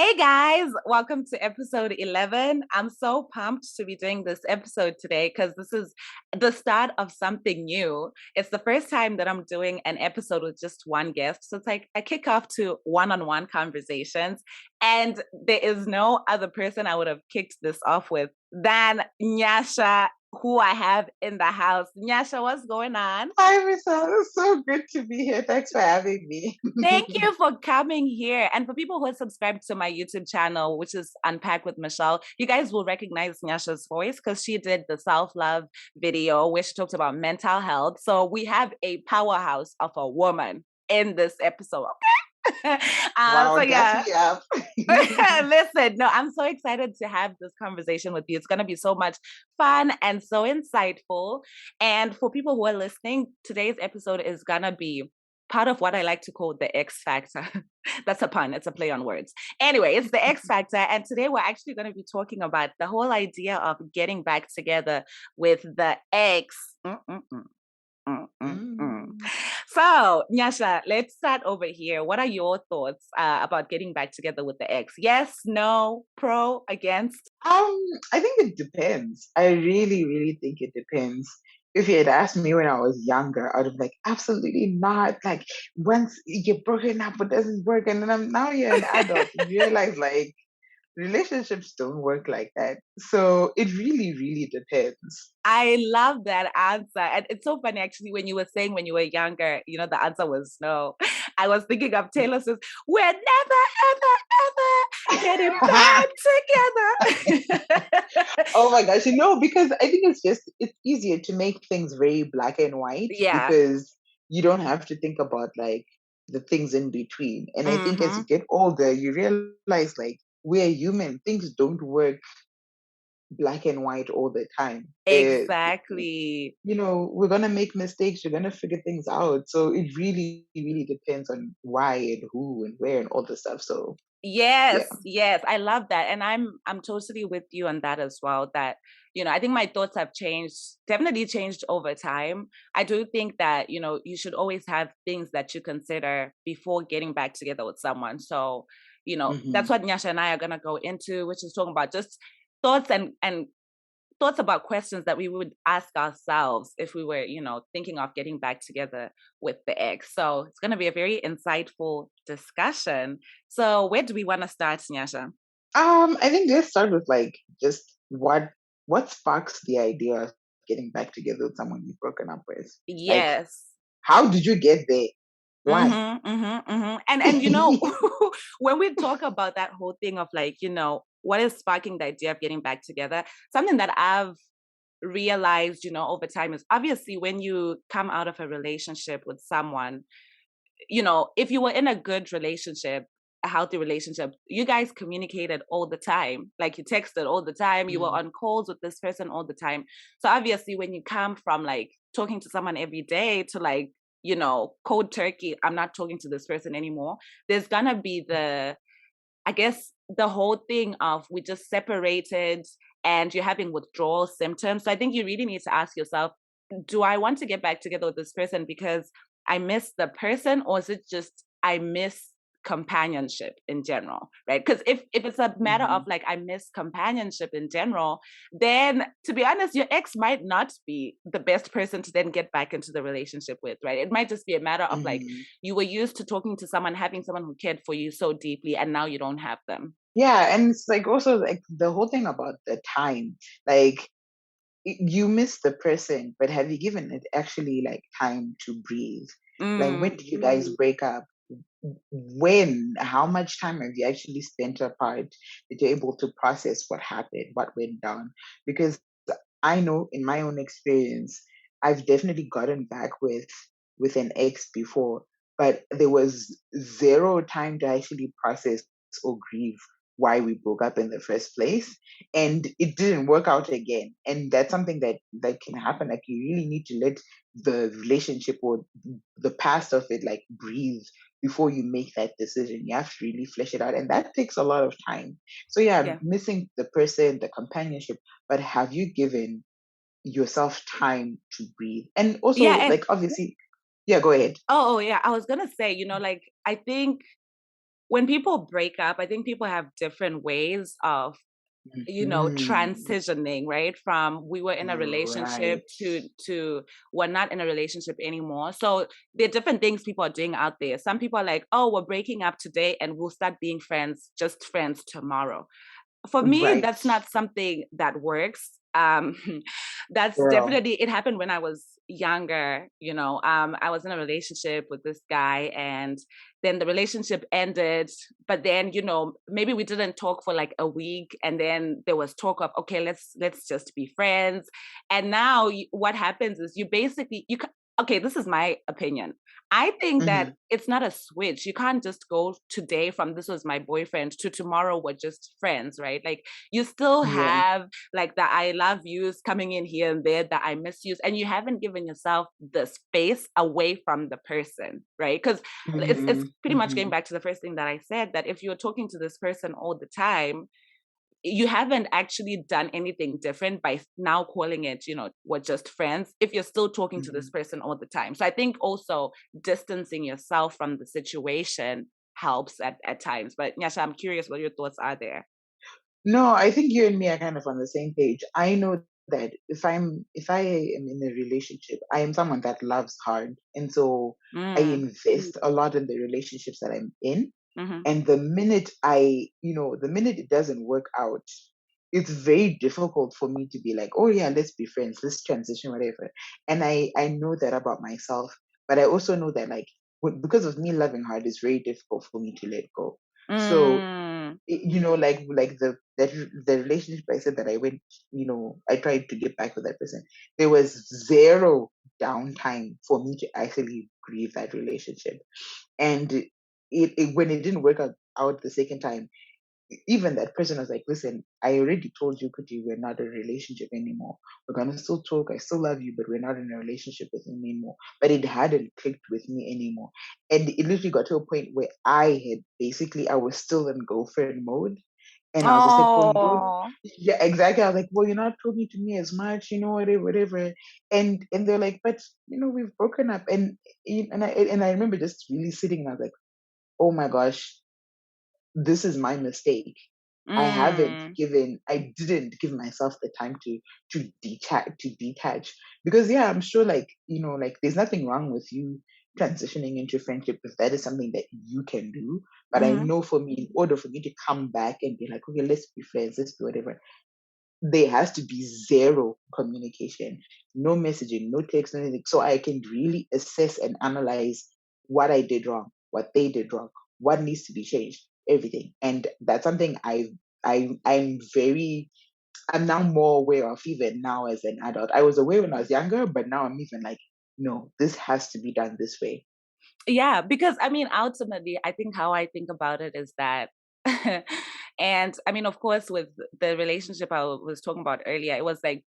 Hey guys, welcome to episode 11. I'm so pumped to be doing this episode today because this is the start of something new. It's the first time that I'm doing an episode with just one guest. So it's like I kick off to one on one conversations, and there is no other person I would have kicked this off with than Nyasha, who I have in the house. Nyasha, what's going on? Hi, Masa. It's so good to be here. Thanks for having me. Thank you for coming here. And for people who are subscribed to my YouTube channel, which is Unpack with Michelle, you guys will recognize Nyasha's voice because she did the self-love video where she talked about mental health. So we have a powerhouse of a woman in this episode. Okay. Wow, So gas yeah. me up. Listen, no, I'm so excited to have this conversation with you. It's going to be so much fun and so insightful. And for people who are listening, today's episode is going to be part of what I like to call the X factor. That's a pun, it's a play on words. Anyway, it's the X factor. And today we're actually going to be talking about the whole idea of getting back together with the ex. Mm. Mm. So, Nyasha, let's start over here. What are your thoughts about getting back together with the ex? Yes, no, pro, against? I think it depends. I really, really think it depends. If you had asked me when I was younger, I'd have like, absolutely not. Like, once you're broken up, it doesn't work. And then now you're an adult, you realize like relationships don't work like that. So it really, really depends. I love that answer. And it's so funny, actually, when you were saying when you were younger, the answer was no. I was thinking of Taylor Swift, we're never, ever, ever getting back together. Oh my gosh, because I think it's easier to make things very black and white Yeah. because you don't have to think about like the things in between. And I think as you Hmm. get older, you realize like we're human. Things don't work black and white all the time. Exactly. We're gonna make mistakes, we're gonna figure things out. So it really, really depends on why and who and where and all the stuff. So yeah. Yes, yes, I love that. And I'm totally with you on that as well. That, I think my thoughts have changed, definitely changed over time. I do think that, you should always have things that you consider before getting back together with someone. So, Hmm. that's what Nyasha and I are gonna go into, which is talking about just thoughts and thoughts about questions that we would ask ourselves if we were, thinking of getting back together with the ex. So it's going to be a very insightful discussion. So where do we want to start, Nyasha? I think let's start with like just what sparks the idea of getting back together with someone you've broken up with. Like, Yes. how did you get there? Why? And when we talk about that whole thing of like, what is sparking the idea of getting back together, something that I've realized, over time is obviously when you come out of a relationship with someone, if you were in a good relationship, a healthy relationship, you guys communicated all the time. Like you texted all the time, you were Mm, on calls with this person all the time. So obviously, when you come from like talking to someone every day to like, cold turkey, I'm not talking to this person anymore, there's gonna be I guess, the whole thing of we just separated and you're having withdrawal symptoms. So I think you really need to ask yourself, do I want to get back together with this person because I miss the person, or is it just I miss companionship in general, right? Because if it's a matter of mhm. like I miss companionship in general, then to be honest, your ex might not be the best person to then get back into the relationship with, right? It might just be a matter of like Mhm. you were used to talking to someone, having someone who cared for you so deeply, and now you don't have them. Yeah, and it's like also like the whole thing about the time. Like you miss the person, but have you given it actually like time to breathe? Like when Mm. did you guys break up? When? How much time have you actually spent apart that you're able to process what happened, what went down? Because I know in my own experience, I've definitely gotten back with an ex before, but there was zero time to actually process or grieve why we broke up in the first place, and it didn't work out again. And that's something that can happen. Like you really need to let the relationship or the past of it like breathe before you make that decision. You have to really flesh it out, and that takes a lot of time. So yeah, Yeah. missing the person, the companionship, but have you given yourself time to breathe? And Yeah. also, And like, obviously, yeah, go ahead. oh, yeah. I was gonna say, like I think when people break up, I think people have different ways of, Mhm. transitioning, right? From we were in a relationship Right. to we're not in a relationship anymore. So there are different things people are doing out there. Some people are like, oh, we're breaking up today and we'll start being friends, just friends tomorrow. For me, Right. that's not something that works. That's Girl. definitely, it happened when I was younger. I was in a relationship with this guy, and then the relationship ended. But then, maybe we didn't talk for like a week, and then there was talk of, okay, let's just be friends. And now what happens is you basically okay, this is my opinion. I think that Mhm. it's not a switch. You can't just go today from this was my boyfriend to tomorrow we're just friends, right? Like you still Yeah. have like the I love yous coming in here and there, the I miss yous, and you haven't given yourself the space away from the person, right? Because it's Mhm. pretty much going Mhm. back to the first thing that I said, that if you're talking to this person all the time, you haven't actually done anything different by now calling it, we're just friends, if you're still talking to this Mhm. person all the time. So I think also distancing yourself from the situation helps at times. But Nyasha, I'm curious what your thoughts are there. No, I think you and me are kind of on the same page. I know that if I am in a relationship, I am someone that loves hard. And so I Mm, invest a lot in the relationships that I'm in. mm-hmm. And the minute it doesn't work out, it's very difficult for me to be like, oh yeah, let's be friends, let's transition, whatever. And I know that about myself, but I also know that like because of me loving hard, it's very difficult for me to let go. So Mm, like the relationship I said that I went, I tried to get back with that person. There was zero downtime for me to actually grieve that relationship. And when it didn't work out the second time, even that person was like, listen, I already told you, Kuti, we're not in a relationship anymore. We're gonna still talk. I still love you, but we're not in a relationship with him anymore. But it hadn't clicked with me anymore. And it literally got to a point where I was still in girlfriend mode. And I was just like, well, you don't, oh, yeah, exactly. I was like, well, you're not talking to me as much, whatever, whatever. And they're like, but we've broken up. And I remember just really sitting and I was like, oh my gosh, this is my mistake. mm, I didn't give myself the time to detach. Because yeah, I'm sure like, like there's nothing wrong with you transitioning into friendship if that is something that you can do. But I mm-hmm. know for me, in order for me to come back and be like, okay, let's be friends, let's do whatever, there has to be zero communication, no messaging, no text, no anything. So I can really assess and analyze what I did wrong, what they did wrong, what needs to be changed, everything. And that's something I'm now more aware of even now as an adult. I was aware when I was younger, but now I'm even like, no, this has to be done this way. Yeah, because I mean, ultimately, I think how I think about it is that, and I mean, of course, with the relationship I was talking about earlier, it was like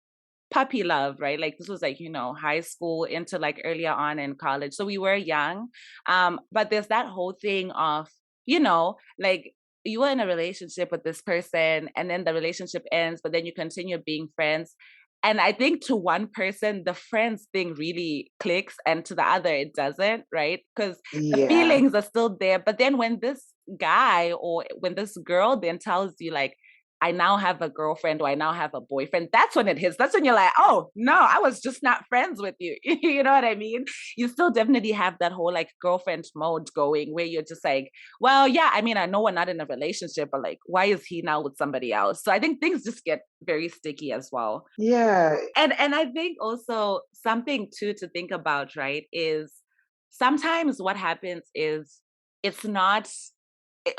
puppy love, right? Like this was like, high school into like earlier on in college. So we were young. But there's that whole thing of, like you were in a relationship with this person and then the relationship ends, but then you continue being friends. And I think to one person, the friends thing really clicks, and to the other, it doesn't, right? Because the Yeah. feelings are still there. But then when this guy or when this girl then tells you, like, I now have a girlfriend or I now have a boyfriend, that's when it hits. That's when you're like, oh, no, I was just not friends with you. You know what I mean? You still definitely have that whole like girlfriend mode going where you're just like, well, yeah, I mean, I know we're not in a relationship, but like, why is he now with somebody else? So I think things just get very sticky as well. Yeah. And I think also something too to think about, right, is sometimes what happens is it's not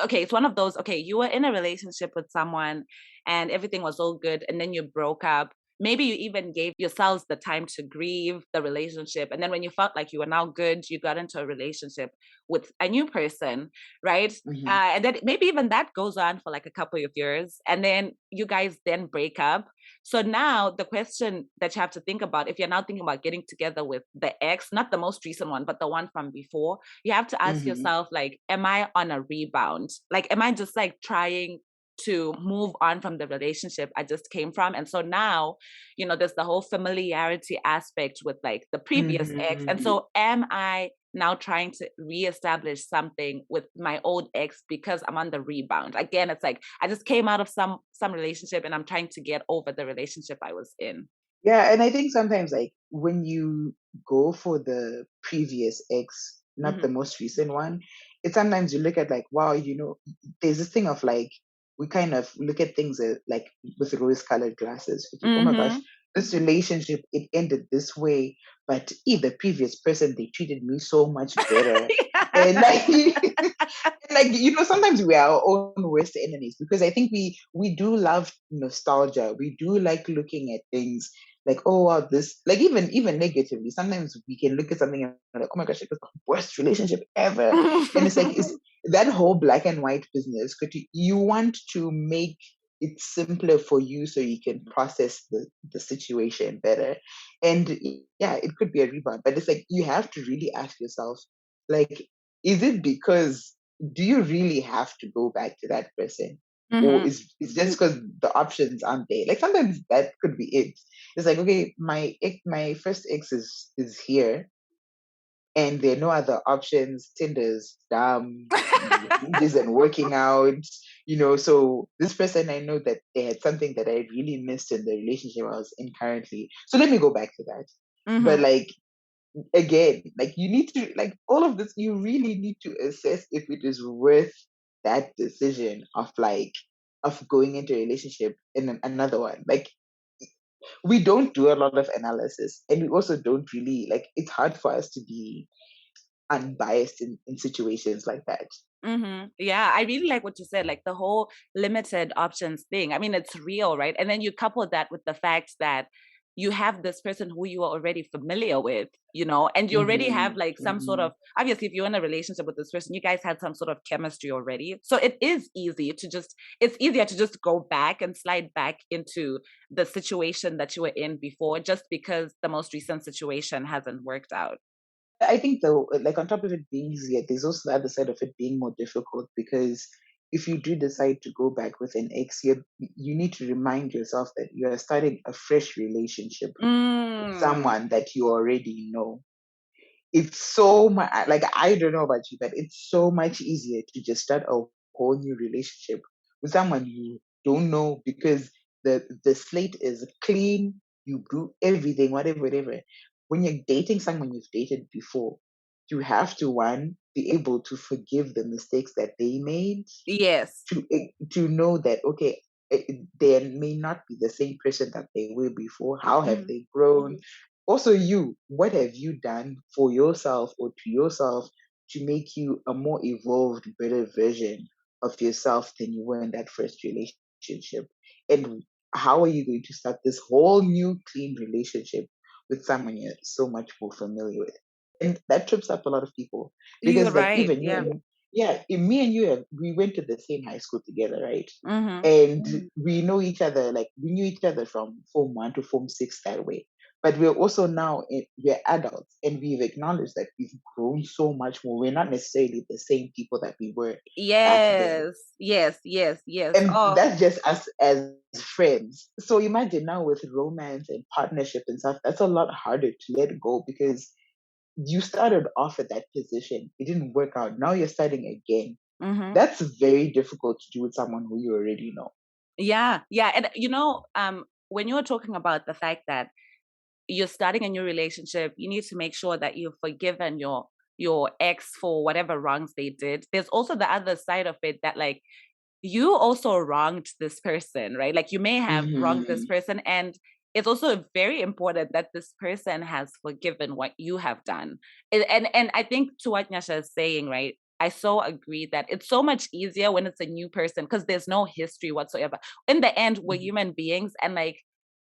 okay, it's one of those, okay, you were in a relationship with someone and everything was all good, and then you broke up. Maybe you even gave yourselves the time to grieve the relationship. And then when you felt like you were now good, you got into a relationship with a new person, right? Hmm. And then maybe even that goes on for like a couple of years. And then you guys then break up. So now the question that you have to think about, if you're now thinking about getting together with the ex, not the most recent one, but the one from before, you have to ask Hmm. yourself, like, am I on a rebound? Like, am I just like trying to move on from the relationship I just came from. And so now, there's the whole familiarity aspect with like the previous ex. And Mm-hmm. so am I now trying to reestablish something with my old ex because I'm on the rebound? Again, it's like I just came out of some relationship and I'm trying to get over the relationship I was in. Yeah, and I think sometimes like when you go for the previous ex, not the Mm-hmm. most recent one, it's sometimes you look at like, wow, there's this thing of like we kind of look at things like with rose-colored glasses. It's like, oh my gosh, Mm-hmm. this relationship it ended this way, but the previous person they treated me so much better, and like like sometimes we are our own worst enemies because I think we do love nostalgia. We do like looking at things like, oh wow, this like even negatively. Sometimes we can look at something and we're like, oh my gosh, it was the worst relationship ever. And it's like is that whole black and white business. You want to make it simpler for you so you can process the situation better. And yeah, it could be a rebound, but it's like you have to really ask yourself, like, is it because do you really have to go back to that person? Or Mm-hmm. is it's just because the options aren't there? Like sometimes that could be it. It's like, okay, my first ex is here, and there are no other options. Tinder's dumb, Hinge isn't working out. So this person, I know that they had something that I really missed in the relationship I was in currently. So let me go back to that. But Mm-hmm. like again, like you need to like all of this. You really need to assess if it is worth that decision of going into a relationship in another one. Like we don't do a lot of analysis, and we also don't really like. It's hard for us to be unbiased in situations like that. Mm-hmm. Yeah, I really like what you said, like the whole limited options thing. I mean, it's real, right? And then you couple that with the fact that you have this person who you are already familiar with, and you already Mm-hmm, have like some sort mm-hmm. of, obviously, if you're in a relationship with this person, you guys had some sort of chemistry already. So it's easier to just go back and slide back into the situation that you were in before, just because the most recent situation hasn't worked out. I think though, like on top of it being easier, there's also the other side of it being more difficult because if you do decide to go back with an ex, you need to remind yourself that you are starting a fresh relationship with Mm. someone that you already know. It's so much like I don't know about you, but it's so much easier to just start a whole new relationship with someone you don't know because the slate is clean. You do everything, whatever. When you're dating someone you've dated before, you have to one be able to forgive the mistakes that they made Yes. to know that okay, they may not be the same person that they were before. How have Mhm. they grown? Also, what have you done for yourself or to yourself to make you a more evolved, better version of yourself than you were in that first relationship? And how are you going to start this whole new, clean relationship with someone you're so much more familiar with? And that trips up a lot of people You're because, like, right. even you Yeah. and yeah, me and you, we went to the same high school together, right? Mhm. And we know each other, like we knew each other from Form 1 to Form 6 that way. But we're also now we're adults, and we've acknowledged that we've grown so much more. We're not necessarily the same people that we were back then, Yes. Yes. Yes. Yes. and Oh, that's just us as friends. So imagine now with romance and partnership and stuff, that's a lot harder to let go because you started off at that position, it didn't work out. Now you're starting again. mhm. That's very difficult to do with someone who you already know. Yeah. Yeah. And when you were talking about the fact that you're starting a new relationship, you need to make sure that you've forgiven your ex for whatever wrongs they did. There's also the other side of it that like you also wronged this person, right? Like you may have wronged this Hmm. person, and it's also very important that this person has forgiven what you have done. And I think to what Nyasha is saying, right? I so agree that it's so much easier when it's a new person because there's no history whatsoever. In the end, we're human beings, and like,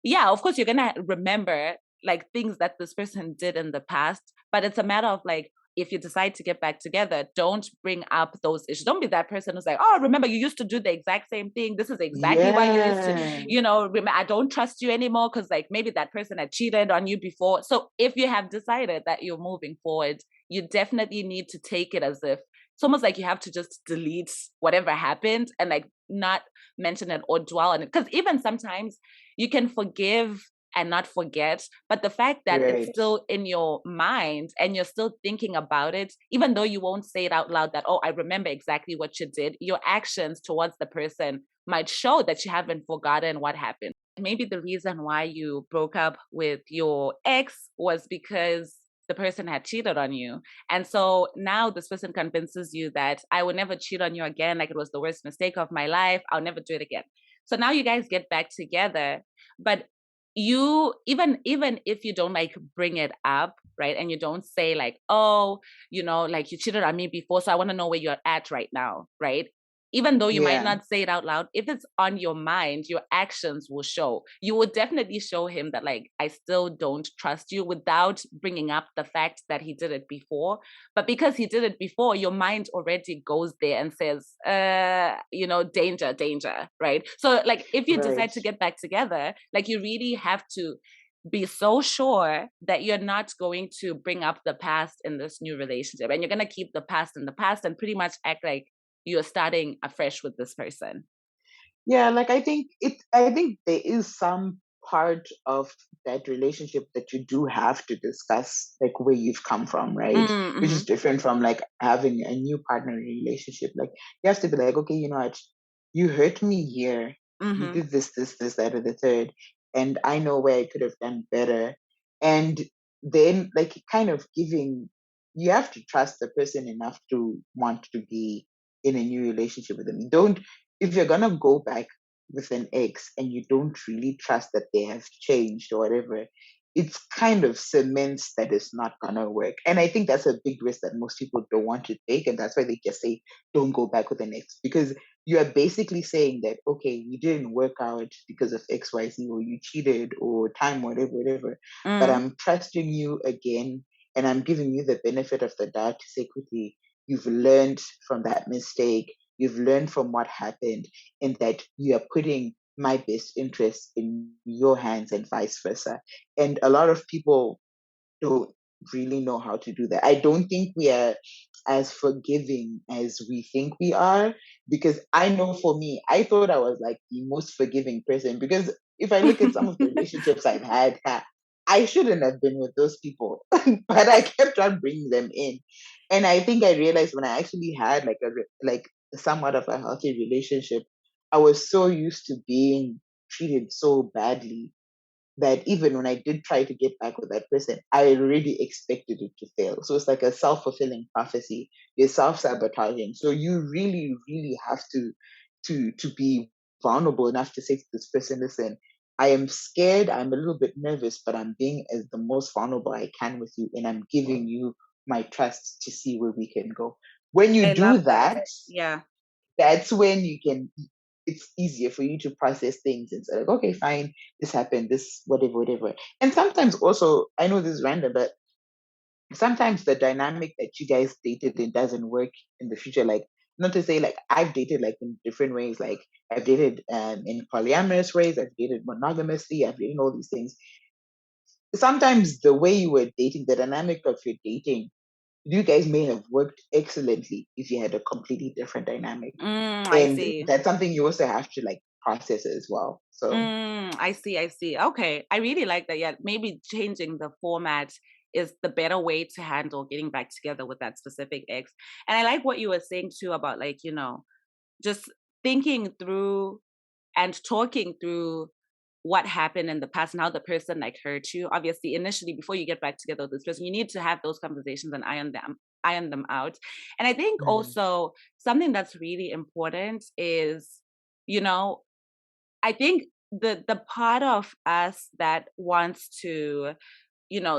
yeah, of course, you're gonna remember like things that this person did in the past, but it's a matter of like if you decide to get back together, don't bring up those issues. Don't be that person who's like, oh, remember, you used to do the exact same thing. This is exactly why you used to, Yeah. I don't trust you anymore because, like, maybe that person had cheated on you before. So if you have decided that you're moving forward, you definitely need to take it as if it's almost like you have to just delete whatever happened and, like, not mention it or dwell on it. Because even sometimes you can forgive and not forget, but the fact that it's Right. still in your mind and you're still thinking about it, even though you won't say it out loud that, oh, I remember exactly what you did, your actions towards the person might show that you haven't forgotten what happened. Maybe the reason why you broke up with your ex was because the person had cheated on you. And so now this person convinces you that I will never cheat on you again. Like, it was the worst mistake of my life. I'll never do it again. So now you guys get back together, but you, even if you don't like bring it up, right, and you don't say like, oh, like, you cheated on me before, so I want to know where you're at right now, right? Even though you might Yeah. not say it out loud, if it's on your mind, your actions will show. You will definitely show him that, like, I still don't trust you, without bringing up the fact that he did it before. But because he did it before, your mind already goes there and says, danger, danger, right? So, like, if you decide Right. to get back together, like, you really have to be so sure that you're not going to bring up the past in this new relationship, and you're going to keep the past in the past and pretty much act like you're starting afresh with this person. Yeah, like I think there is some part of that relationship that you do have to discuss, like where you've come from, right? Which Mm-hmm. is different from like having a new partner relationship. Like you have to be like, okay, you know what, you hurt me here, you Mm-hmm. did this, that, or the third, and I know where I could have done better. And then like kind of giving, you have to trust the person enough to want to be in a new relationship with them. Don't, if you're gonna go back with an ex and you don't really trust that they have changed or whatever, it's kind of cements that it's not gonna work. And I think that's a big risk that most people don't want to take, and that's why they just say don't go back with an ex, because you are basically saying that, okay, you didn't work out because of XYZ, or you cheated, or time, whatever, whatever, but Mm. I'm trusting you again, and I'm giving you the benefit of the doubt to say quickly, you've learned from that mistake, you've learned from what happened, and that you are putting my best interest in your hands and vice versa. And a lot of people don't really know how to do that. I don't think we are as forgiving as we think we are, because I know for me, I thought I was like the most forgiving person, because if I look at some of the relationships I've had, I shouldn't have been with those people, but I kept on bringing them in. And I think I realized when I actually had like like somewhat of a healthy relationship, I was so used to being treated so badly that even when I did try to get back with that person, I already expected it to fail. So it's like a self-fulfilling prophecy. You're self-sabotaging. So you really, really have to be vulnerable enough to say to this person, listen, I am scared, I'm a little bit nervous, but I'm being as the most vulnerable I can with you, and I'm giving you my trust to see where we can go. When you I do love that. that, Yeah. that's when you can, it's easier for you to process things and say like, okay, fine, this happened, this whatever, whatever. And sometimes also, I know this is random, but sometimes the dynamic that you guys dated in doesn't work in the future. Like, not to say like I've dated like in different ways, like I've dated in polyamorous ways, I've dated monogamously, I've dated all these things. Sometimes the way you were dating, the dynamic of your dating, you guys may have worked excellently if you had a completely different dynamic. I And see. that's something you also have to like process as well. So I see. I see. Okay. I really like that. Yeah. Maybe changing the format is the better way to handle getting back together with that specific ex. And I like what you were saying too about, like, just thinking through and talking through what happened in the past and how the person like hurt you. Obviously, initially, before you get back together with this person, you need to have those conversations and iron them out. And I think mhm, also something that's really important is, you know, I think the part of us that wants to,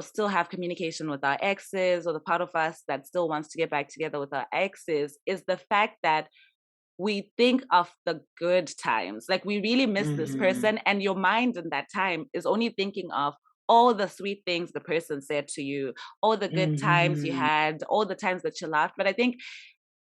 still have communication with our exes, or the part of us that still wants to get back together with our exes, is the fact that we think of the good times. Like, we really miss this mhm, person, and your mind in that time is only thinking of all the sweet things the person said to you, all the good times you mhm, had, all the times that you laughed. But I think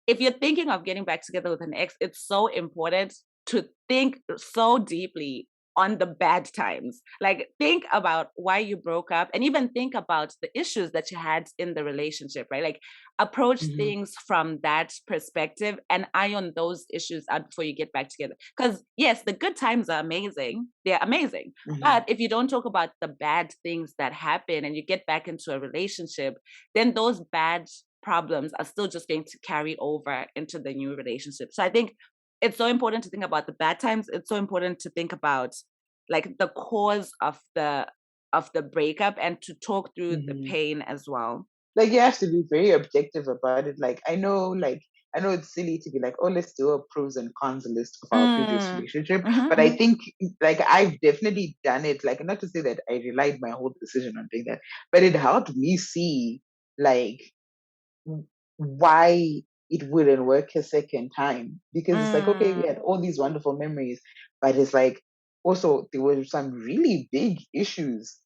if you're thinking of getting back together with an ex, it's so important to think so deeply on the bad times. Like, think about why you broke up and even think about the issues that you had in the relationship, right? Like, approach Mm-hmm. things from that perspective and iron those issues out before you get back together. Because, yes, the good times are amazing. They're amazing. Mm-hmm. But if you don't talk about the bad things that happen and you get back into a relationship, then those bad problems are still just going to carry over into the new relationship. So I think it's so important to think about the bad times. It's so important to think about like the cause of the breakup and to talk through the Mm-hmm. pain as well. Like you have to be very objective about it. I know it's silly to be like, oh, let's do a pros and cons list of our previous Mm. relationship. Mm-hmm, But I mm-hmm. think like I've definitely done it. Like not to say that I relied my whole decision on doing that, but it helped me see like why it wouldn't work a second time. Because it's like, okay, we Mm. had all these wonderful memories, but it's like also there were some really big issues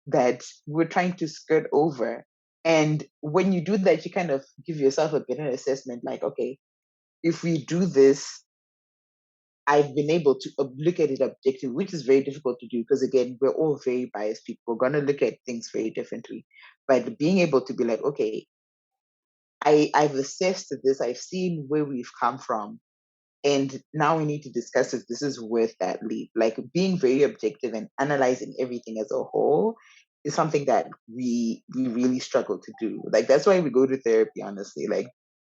that we're trying to skirt over. And when you do that, you kind of give yourself a better assessment like, okay, if we do this, I've been able to look at it objectively, which is very difficult to do because, again, we're all very biased people. We're going to look at things very differently. But being able to be like, okay, I've assessed this, I've seen where we've come from, and now we need to discuss if this is worth that leap. Like being very objective and analyzing everything as a whole is something that we really struggle to do. Like that's why we go to therapy, honestly. Like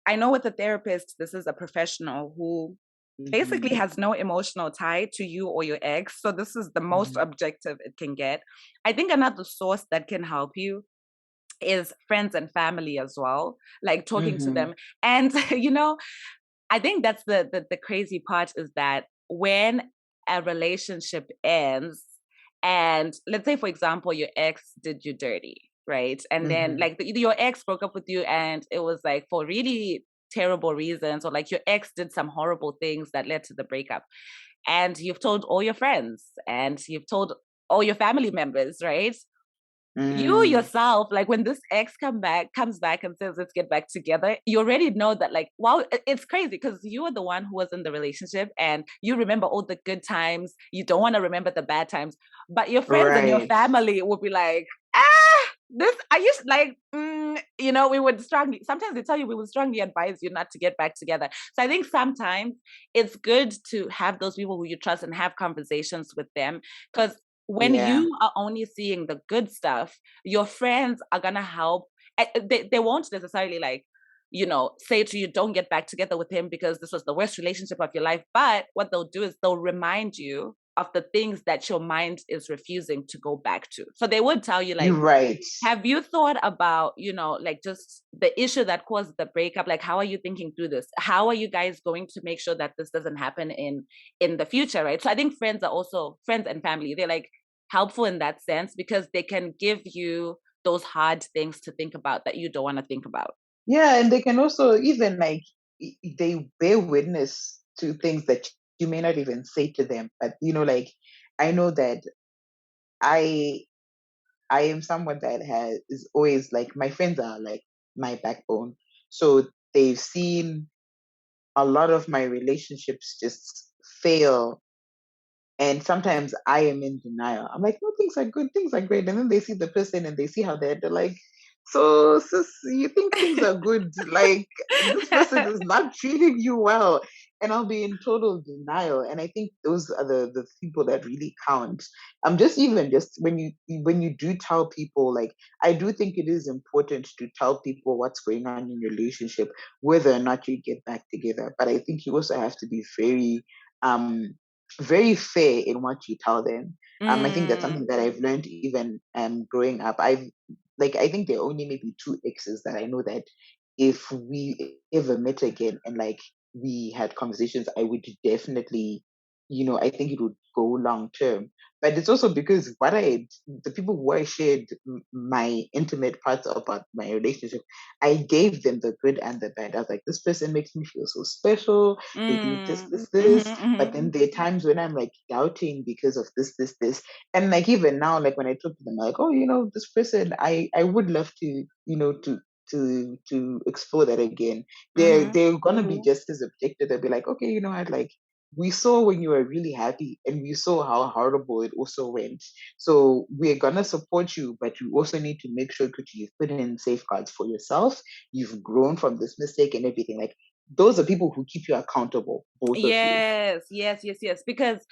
I know with a therapist, this is a professional who basically mhm, has no emotional tie to you or your ex. So this is the most mhm, objective it can get. I think another source that can help you is friends and family as well, like talking to mhm, them. And I think that's the crazy part is that when a relationship ends, and let's say for example your ex did you dirty, right? And then mhm. like your ex broke up with you and it was like for really terrible reasons, or like your ex did some horrible things that led to the breakup, and you've told all your friends and you've told all your family members, right? You Mm, yourself, like when this ex comes back and says let's get back together, you already know that, like, wow, it's crazy because you were the one who was in the relationship and you remember all the good times, you don't want to remember the bad times, but your friends and your right. family will be like, this I used like we would strongly, sometimes they tell you we would strongly advise you not to get back together. So I think sometimes it's good to have those people who you trust and have conversations with them, because when Yeah. you are only seeing the good stuff, your friends are gonna help. They won't necessarily like, say to you, don't get back together with him because this was the worst relationship of your life. But what they'll do is they'll remind you of the things that your mind is refusing to go back to. So they would tell you, You're like, right. have you thought about, like just the issue that caused the breakup? Like, how are you thinking through this? How are you guys going to make sure that this doesn't happen in the future, right? So I think friends are also friends and family. They're like helpful in that sense because they can give you those hard things to think about that you don't want to think about. Yeah, and they can also even like they bear witness to things that you may not even say to them. But like I know that I I am someone that has is always like my friends are like my backbone. So they've seen a lot of my relationships just fail. And sometimes I am in denial. I'm like, no, things are good, things are great. And then they see the person and they see how they're like, so sis, you think things are good? Like this person is not treating you well. And I'll be in total denial. And I think those are the people that really count. Just when you do tell people, like I do think it is important to tell people what's going on in your relationship, whether or not you get back together. But I think you also have to be um very fair in what you tell them. I think that's Mm. something that I've learned even growing up. I think there are only maybe two exes that I know that if we ever met again and like we had conversations, I would definitely, I think it would go long term. But it's also because the people who I shared my intimate parts about my relationship, I gave them the good and the bad. I was like, this person makes me feel so special. They do this, Mm. this, Mm-hmm, this. mm-hmm. But then there are times when I'm like doubting because of this, this, this. And like even now, like when I talk to them, I'm like, oh, this person, I would love to, to explore that again. They're Mm-hmm. they're gonna be just as objective. They'll be like, okay, I'd like we saw when you were really happy, and we saw how horrible it also went. So we're gonna support you, but you also need to make sure that you've put in safeguards for yourself. You've grown from this mistake and everything. Like, those are people who keep you accountable, both of you. Yes, yes, yes, yes. Because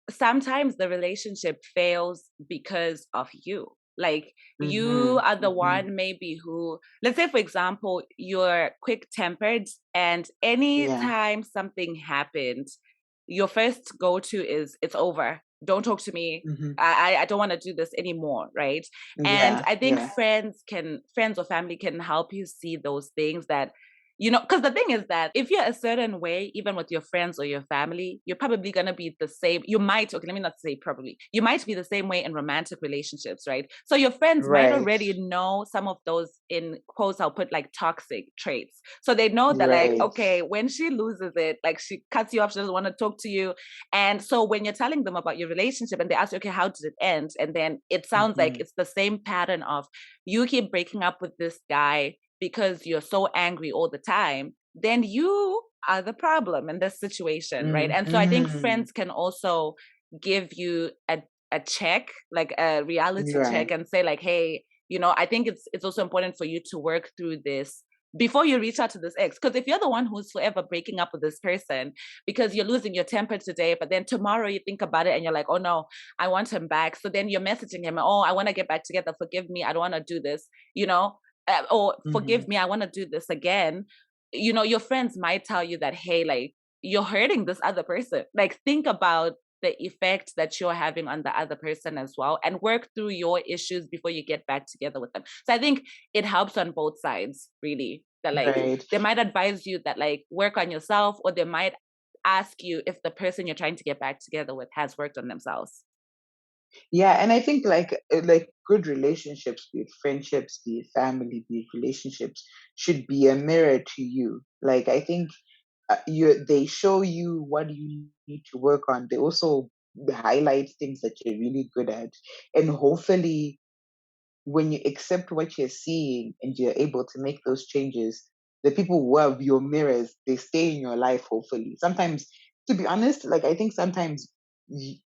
sometimes the relationship fails because of you. Like, you Mm-hmm. are the Mm-hmm. one maybe who, let's say for example, you're quick tempered, and Yeah. anytime something happens, your first go to is, it's over. Don't talk to me. Mm-hmm. I don't want to do this anymore, right? And Yeah. I think Yeah. friends or family can help you see those things that, because the thing is that if you're a certain way, even with your friends or your family, you're probably going to be the same. You might, okay, let me not say probably, you might be the same way in romantic relationships, right? So your friends might Right. already know some of those, in quotes, I'll put like toxic traits. So they know that, like, Right. okay, when she loses it, like she cuts you off, she doesn't want to talk to you. And so when you're telling them about your relationship and they ask you, okay, how did it end? And then it sounds like Mm-hmm. it's the same pattern of, you keep breaking up with this guy because you're so angry all the time, then you are the problem in this situation, right? And so I think Mm-hmm. friends can also give you a check, like a reality check, Right. and say like, hey, I think it's also important for you to work through this before you reach out to this ex. Because if you're the one who's forever breaking up with this person because you're losing your temper today, but then tomorrow you think about it and you're like, oh no, I want him back. So then you're messaging him, oh, I want to get back together. Forgive me. I don't want to do this, or Mm-hmm. forgive me, I want to do this again. Your friends might tell you that, hey, like, you're hurting this other person. Like, think about the effect that you're having on the other person as well, and work through your issues before you get back together with them. So I think it helps on both sides, really. That, like, Right. they might advise you that, like, work on yourself, or they might ask you if the person you're trying to get back together with has worked on themselves. Yeah, and I think like good relationships, be it friendships, be it family, be it relationships, should be a mirror to you. Like, I think they show you what you need to work on. They also highlight things that you're really good at, and hopefully when you accept what you're seeing and you're able to make those changes, the people who are your mirrors, they stay in your life, hopefully. Sometimes, to be honest, like, I think sometimes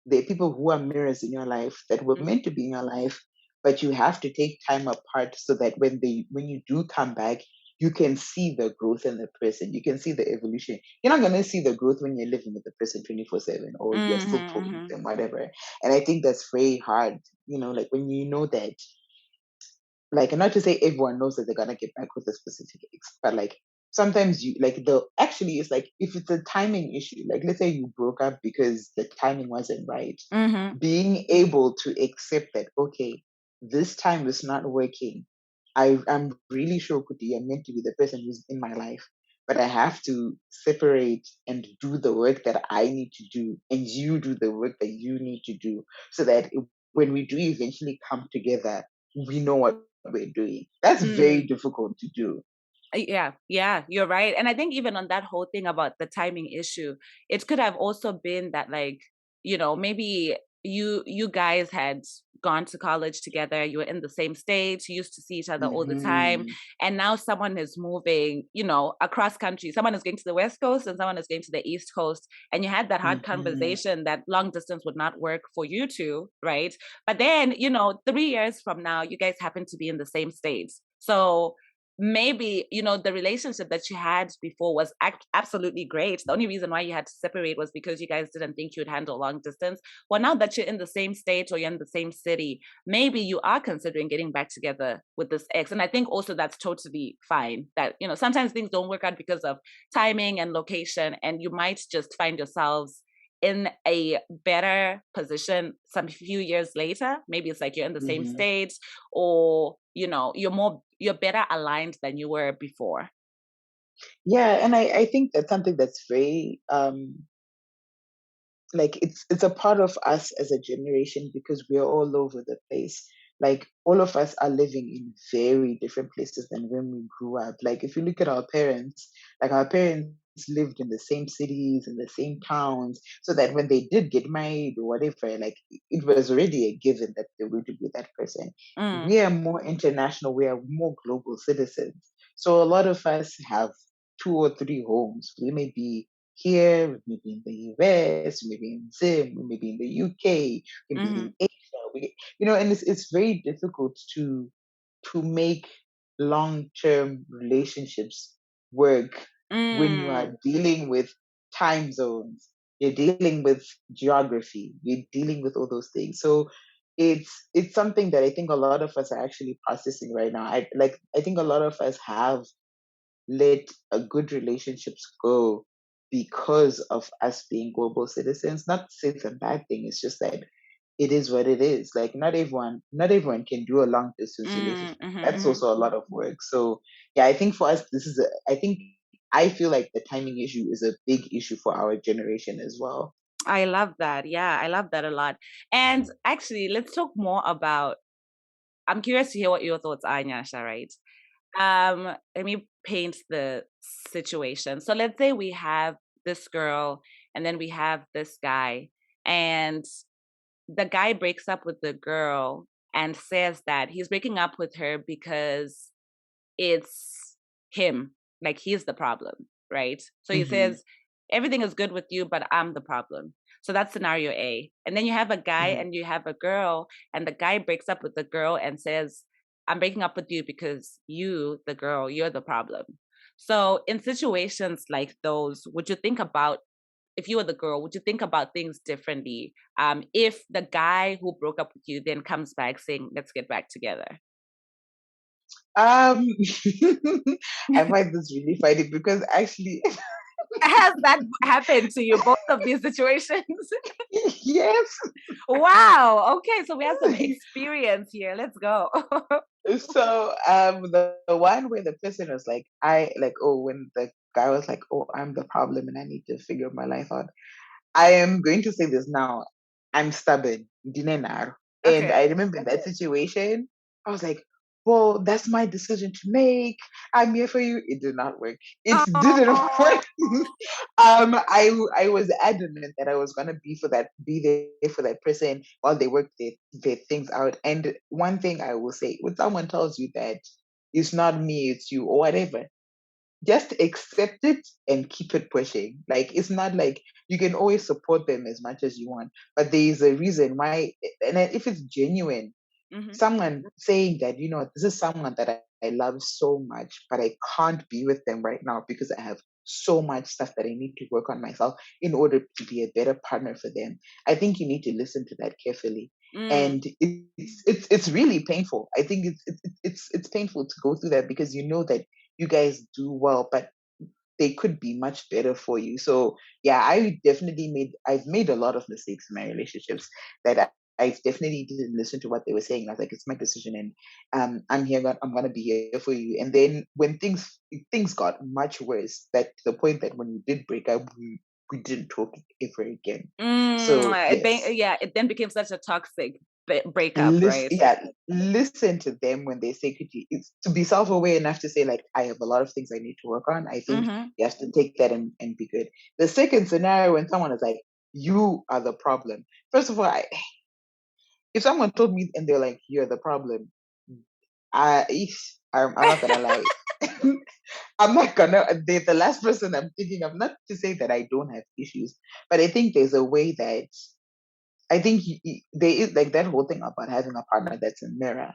there are people who are mirrors in your life that were Mm. meant to be in your life, but you have to take time apart so that when you do come back, you can see the growth in the person. You can see the evolution. You're not gonna see the growth when you're living with the person 24/7, or you're still Mm-hmm, talking mm-hmm. to them, whatever. And I think that's very hard, like when you know that, like, and not to say everyone knows that they're gonna get back with a specific ex, but like sometimes you like the actually it's like if it's a timing issue, like let's say you broke up because the timing wasn't right, Mm-hmm. being able to accept that, okay, this time is not working. I'm really sure Kuti, you're meant to be the person who's in my life, but I have to separate and do the work that I need to do, and you do the work that you need to do, so that when we do eventually come together, we know what we're doing. That's very Mm. difficult to do. Yeah, yeah, you're right. And I think even on that whole thing about the timing issue, it could have also been that, like, maybe you guys had gone to college together, you were in the same state, you used to see each other all the time, Hmm. and now someone is moving, across country. Someone is going to the West Coast and someone is going to the East Coast, and you had that hard Hmm. conversation that long distance would not work for you two, right? But then, 3 years from now, you guys happen to be in the same states. So maybe the relationship that you had before was absolutely great. The only reason why you had to separate was because you guys didn't think you'd handle long distance. Well, now that you're in the same state or you're in the same city, maybe you are considering getting back together with this ex. And I think also that's totally fine. That sometimes things don't work out because of timing and location, and you might just find yourselves in a better position some few years later. Maybe it's like you're in the same Hmm. state, or you're better aligned than you were before. Yeah, and I think that's something that's very like it's a part of us as a generation, because we're all over the place. Like, all of us are living in very different places than when we grew up. Like, if you look at our parents, like our parents lived in the same cities, in the same towns, so that when they did get married or whatever, like it was already a given that they were to be with that person. Mm, We are more international, we are more global citizens, so a lot of us have two or three homes. We may be here, we may be in the US, we may be in Zim, we may be in the UK, we may be Mm-hmm. in Asia. And it's very difficult to make long-term relationships work when you are Mm. dealing with time zones, you're dealing with geography, you're dealing with all those things. So it's something that I think a lot of us are actually processing right now. I think a lot of us have let a good relationships go because of us being global citizens. Not to say it's a bad thing, it's just that it is what it is. Like not everyone can do a long distance Mm, relationship. mm-hmm, That's mm-hmm. also a lot of work. So yeah, I think for us I feel like the timing issue is a big issue for our generation as well. I love that. Yeah, I love that a lot. And actually, let's talk more about. I'm curious to hear what your thoughts are, Nyasha, right? Let me paint the situation. So let's say we have this girl and then we have this guy, and the guy breaks up with the girl and says that he's breaking up with her because it's him, like he's the problem, right? So he Hmm. says, everything is good with you, but I'm the problem. So that's scenario A. And then you have a guy Hmm. and you have a girl, and the guy breaks up with the girl and says, I'm breaking up with you because you, the girl, you're the problem. So in situations like those, would you think about, if you were the girl, would you think about things differently? If the guy who broke up with you then comes back saying, let's get back together. Um, I find this really funny because actually, Has that happened to you, both of these situations? yes. Wow. Okay, so we have some experience here. Let's go. So the one where the person was like, when the guy was like, oh, I'm the problem and I need to figure my life out. I am going to say this now. I'm stubborn. Dinenar. And Okay. I remember in that situation, I was like, well, that's my decision to make. I'm here for you. It did not work. It didn't Oh. work. I was adamant that I was gonna be there for that person while they work their things out. And one thing I will say, when someone tells you that it's not me, it's you, or whatever, just accept it and keep it pushing. Like it's not like you can always support them as much as you want, but there is a reason why. And then if it's genuine, Hmm. someone saying that, this is someone that I love so much, but I can't be with them right now because I have so much stuff that I need to work on myself in order to be a better partner for them. I think you need to listen to that carefully. Mm, And it's really painful. I think it's painful to go through that because you know that you guys do well, but they could be much better for you. So yeah, I've made a lot of mistakes in my relationships that I definitely didn't listen to what they were saying. I was like, it's my decision, and I'm gonna be here for you. And then when things got much worse, that to the point that when we did break up, we didn't talk ever again. So yes, yeah, it then became such a toxic breakup, right? listen to them when they say, could you, it's to be self-aware enough to say, like, I have a lot of things I need to work on. I think Mm-hmm. you have to take that and be good. The second scenario, when someone is like, you are the problem. First of all, if someone told me and they're like, you're the problem, I'm not gonna lie. I'm not gonna. They're the last person I'm thinking of. Not to say that I don't have issues, but I think there's a way that I think there is, like, that whole thing about having a partner that's a mirror.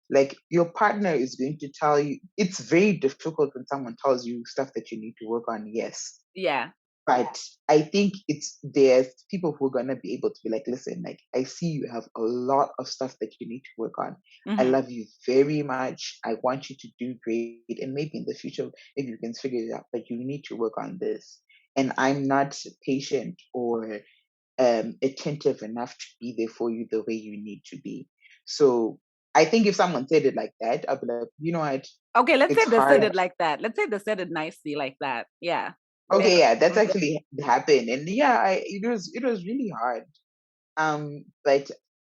Like, your partner is going to tell you, it's very difficult when someone tells you stuff that you need to work on, yes. Yeah. But I think there's people who are gonna be able to be like, listen, like, I see you have a lot of stuff that you need to work on. I Mm-hmm. love you very much. I want you to do great. And maybe in the future, if you can figure it out, but you need to work on this. And I'm not patient or attentive enough to be there for you the way you need to be. So I think if someone said it like that, I'd be like, you know what? Okay, let's It's say they said hard. it like that. Let's say they said it nicely like that. Yeah. Then. Okay, yeah, that's Mhm. actually happened, and yeah, it was really hard. But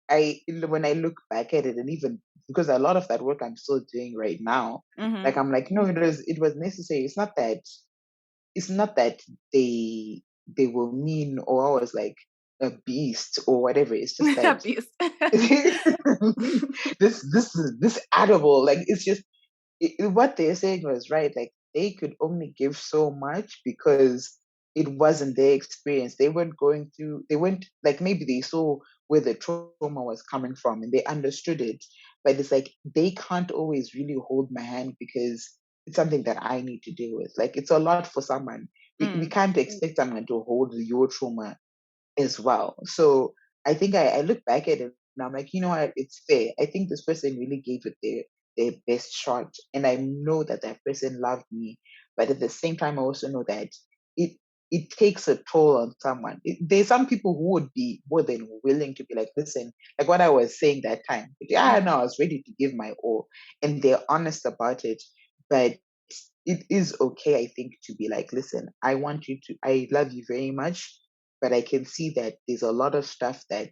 when I look back at it, and even because a lot of that work I'm still doing right now, Mhm. like, I'm like, no, it was necessary. It's not that they were mean or I was like a beast or whatever. It's just that Beast. this animal, like, it's just what they're saying was right. Like, they could only give so much because it wasn't their experience. They weren't going through, they weren't like, maybe they saw where the trauma was coming from and they understood it. But it's like they can't always really hold my hand because it's something that I need to deal with. Like it's a lot for someone. We Mm. can't expect someone to hold your trauma as well. So I think I look back at it and I'm like, you know what, it's fair. I think this person really gave it their best shot. And I know that that person loved me. But at the same time, I also know that it it takes a toll on someone. There's some people who would be more than willing to be like, listen, like what I was saying that time. Yeah, no, I was ready to give my all. And they're honest about it. But it is okay, I think, to be like, listen, I love you very much, but I can see that there's a lot of stuff that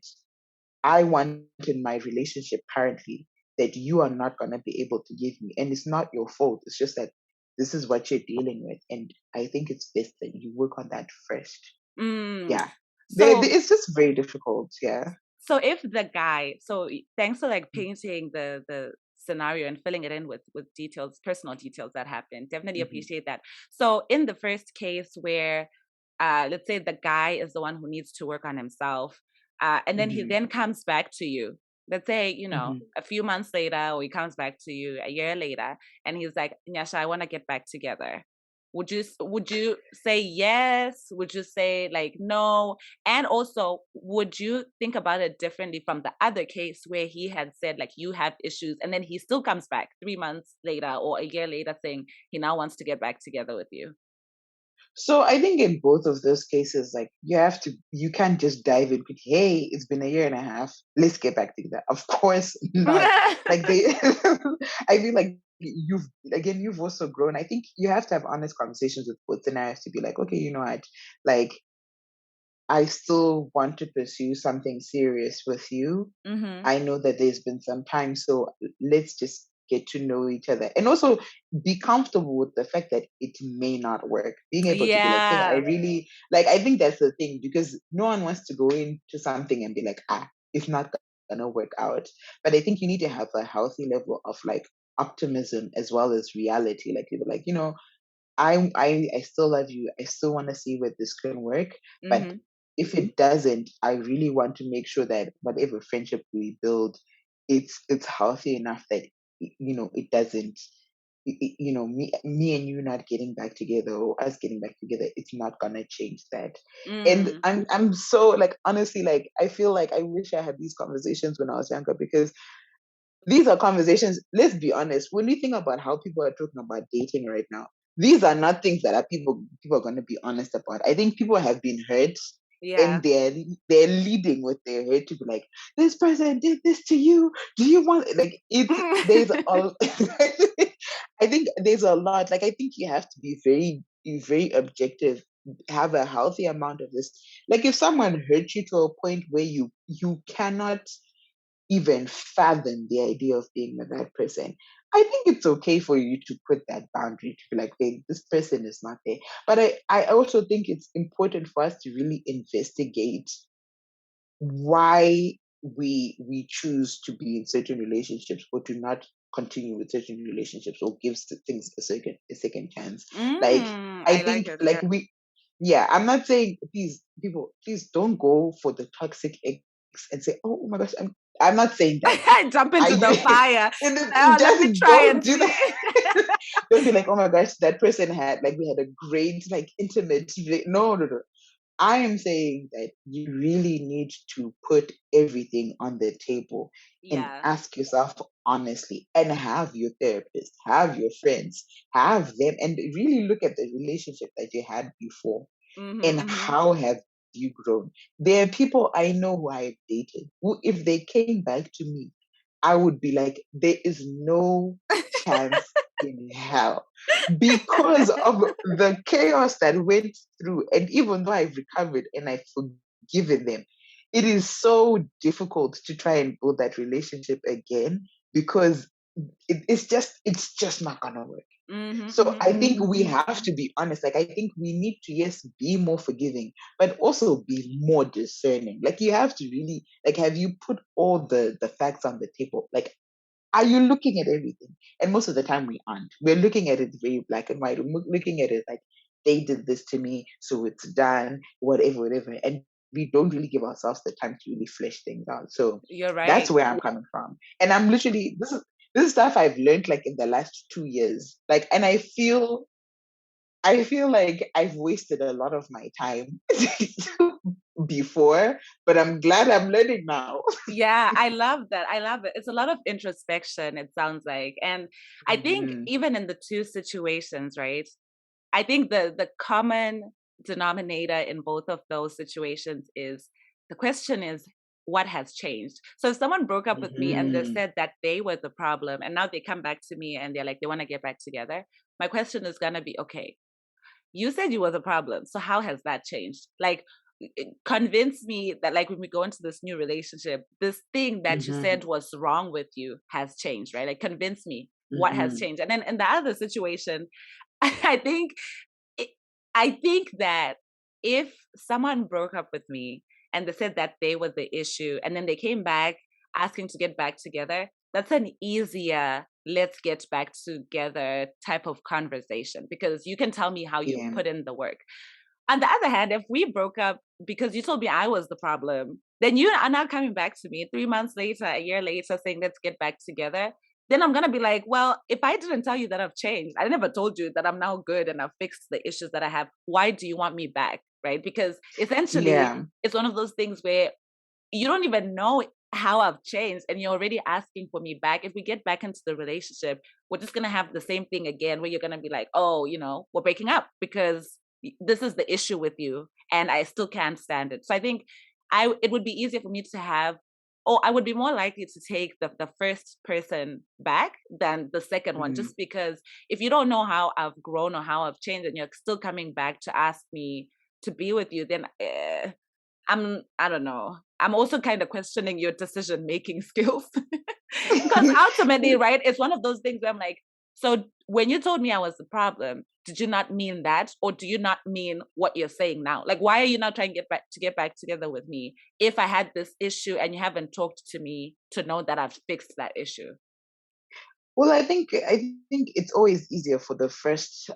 I want in my relationship currently that you are not going to be able to give me. And it's not your fault. It's just that this is what you're dealing with. And I think it's best that you work on that first. Mm. Yeah. So It's just very difficult. Yeah. so if the guy, thanks for like painting the scenario and filling it in with details, personal details that happened. Definitely Mm-hmm. appreciate that. So in the first case where let's say the guy is the one who needs to work on himself, and then he Mm-hmm. then comes back to you. Let's say, Mm-hmm. a few months later, or he comes back to you a year later, and he's like, Nyasha, I want to get back together. Would you say yes? Would you say like no? And also, would you think about it differently from the other case where he had said like you have issues, and then he still comes back 3 months later or a year later saying he now wants to get back together with you? So I think in both of those cases, like you can't just dive in. Hey, it's been a year and a half. Let's get back together. Of course not. Like they, I feel like you've also grown. I think you have to have honest conversations with both scenarios to be like, okay, you know what, like I still want to pursue something serious with you. Mm-hmm. I know that there's been some time, so let's just get to know each other and also be comfortable with the fact that it may not work. Being able to be like, hey, I Yeah. really like, I think that's the thing because no one wants to go into something and be like, it's not gonna work out. But I think you need to have a healthy level of like optimism as well as reality. Like, you're like, I still love you. I still want to see where this can work. But Mm-hmm. if it doesn't, I really want to make sure that whatever friendship we build, it's healthy enough that it doesn't. Me and you not getting back together or us getting back together, it's not gonna change that. And Mm. I'm so like honestly like I feel like I wish I had these conversations when I was younger because these are conversations. Let's be honest. When we think about how people are talking about dating right now, these are not things that are people are going to be honest about. I think people have been hurt, Yeah. and they're leading with their hurt to be like, this person did this to you. Do you want like it's there's all. I think there's a lot. Like I think you have to be very objective. Have a healthy amount of this. Like if someone hurt you to a point where you cannot even fathom the idea of being with that person, I think it's okay for you to put that boundary to be like, hey, this person is not there. But I also think it's important for us to really investigate why we choose to be in certain relationships or to not continue with certain relationships or give things a second chance. Like I I like think it. like Yeah. we yeah, I'm not saying please don't go for the toxic ex and say, oh my gosh, I'm not saying that. Jump I into the fire. Oh, let just me try don't and do see. that. Don't be like, oh my gosh, that person had like we had a great like intimate no, no, no. I am saying that you really need to put everything on the table and Yeah. ask yourself honestly and have your therapist, have your friends, have them and really look at the relationship that you had before Mm-hmm, and mm-hmm. how have you grown. There are people I know who I've dated who, if they came back to me, I would be like, there is no chance in hell because of the chaos that went through. And even though I've recovered and I've forgiven them, it is so difficult to try and build that relationship again because it's just not gonna work. Mm-hmm, So mm-hmm. I think we have to be honest. Like I think we need to yes be more forgiving, but also be more discerning. Like you have to really like have you put all the facts on the table? Like are you looking at everything? And most of the time we aren't. We're looking at it very black and white. We're looking at it like they did this to me, so it's done, whatever. And we don't really give ourselves the time to really flesh things out. So You're that's right. where I'm coming from. And I'm literally, this is stuff I've learned like in the last 2 years. Like, and I feel like I've wasted a lot of my time before, but I'm glad I'm learning now. Yeah, I love that. I love it. It's a lot of introspection, it sounds like. And I think Mhm, even in the two situations, right? I think the common denominator in both of those situations is the question is what has changed. So if someone broke up with me and they mhm, said that they were the problem and now they come back to me and they're like they want to get back together, my question is going to be okay, you said you were the problem. So how has that changed? Like, convince me that like when we go into this new relationship, this thing that you mhm, said was wrong with you has changed, right? Like convince me what has mhm, changed. And then in the other situation, I think it, I think that if someone broke up with me and they said that they were the issue and then they came back asking to get back together, that's an easier let's get back together type of conversation because you can tell me how you yeah, put in the work. On the other hand, if we broke up because you told me I was the problem, then you are now coming back to me 3 months later, a year later, saying, let's get back together. Then I'm going to be like, well, if I didn't tell you that I've changed, I never told you that I'm now good and I've fixed the issues that I have. Why do you want me back? Right? Because essentially, yeah. it's one of those things where you don't even know how I've changed and you're already asking for me back. If we get back into the relationship, we're just going to have the same thing again where you're going to be like, oh, we're breaking up because this is the issue with you and I still can't stand it. So I think it would be easier for me to have, or I would be more likely to take the first person back than the second one, Mhm. just because if you don't know how I've grown or how I've changed and you're still coming back to ask me to be with you, then I don't know. I'm also kind of questioning your decision making skills. Because ultimately, right, it's one of those things where I'm like, so when you told me I was the problem, did you not mean that? Or do you not mean what you're saying now? Like, why are you not trying to get back together with me if I had this issue and you haven't talked to me to know that I've fixed that issue? Well, I think it's always easier for the first